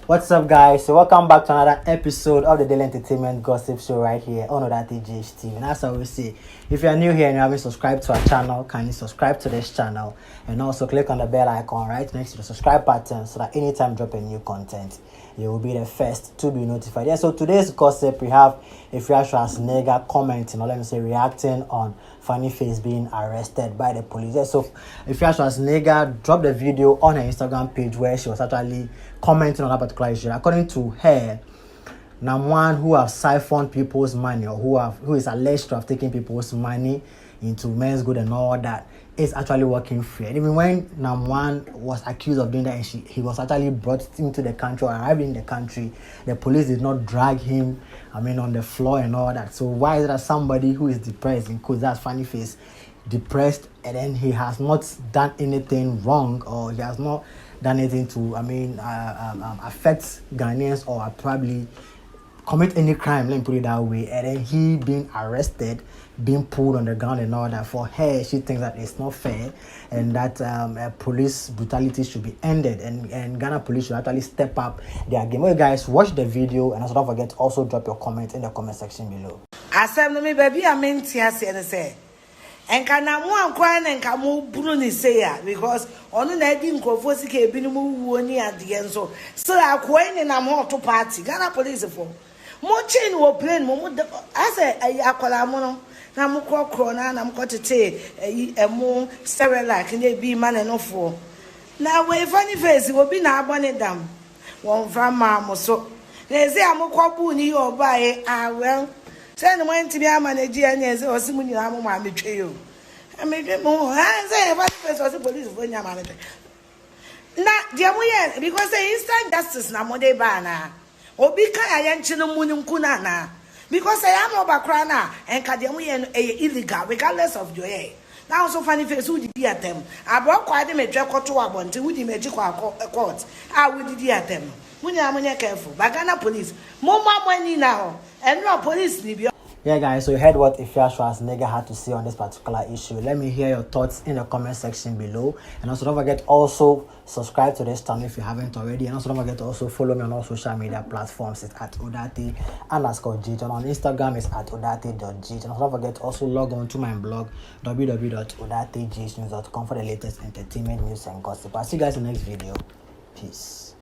What's up, guys? So welcome back to another episode of the Daily Entertainment Gossip Show right here on Odate GHT. And as I always say, if you are new here and you haven't subscribed to our channel, kindly subscribe to this channel and also click on the bell icon right next to the subscribe button so that anytime I drop a new content, you will be the first to be notified. Yeah, so today's gossip, we have Afia Schwar commenting, or let me say reacting on Funny Face being arrested by the police. Yeah, so Afia Schwar dropped a video on her Instagram page where she was actually commenting on that particular issue. According to her, Namwan, who have siphoned people's money, or who is alleged to have taken people's money into men's good and all that, is actually working free. And even when Namwan was accused of doing that, and he was actually brought into the country or arrived in the country, the police did not drag him, on the floor and all that. So why is it that somebody who is depressed, in quotes, that's Funny Face, depressed, and then he has not done anything wrong, or he has not done anything to affect Ghanaians or probably commit any crime, let me put it that way, and then he being arrested, being pulled on the ground and all that? For her, she thinks that it's not fair and that police brutality should be ended, and Ghana police should actually step up their game. Well, guys, watch the video and also don't forget to also drop your comment in the comment section below. Asem me baby amenti ase ne say enka na mu ankwan na enka mu buru ni say ya, because onu na edi nkofo sika ebi mu wuo ni ade enso so akwai ni na mo to party Ghana police for mo chain wo plane mo ase akola mo no na mo kokro na mo kotete emu Cerelac na bi ma no fo na we Funny Face wo bi na abone dam won fra ma mo so na ezi amokwabu ni yo bae well. Send one to be a manager and yes, or someone you have my betrayal. I make it more. I say, Funny Face was the police when your manager. Not the because the instant justice na mode bana. Obika ayanchino munum kunana. Because I am over crana and Kadiamuyan illegal, regardless of your air. Now, so Funny Face who did at them. I brought quite a major court to one to the magic court. I would did at them. When you are careful, Bagana police, more money now, and no police. Yeah, guys, so you heard what Afia Schwar had to say on this particular issue. Let me hear your thoughts in the comment section below. And also don't forget also subscribe to this channel if you haven't already. And also don't forget to also follow me on all social media platforms. It's at Odate_GH. And on Instagram it's at Odate.gh. And also don't forget to also log on to my blog www.odategh.com for the latest entertainment news and gossip. I'll see you guys in the next video. Peace.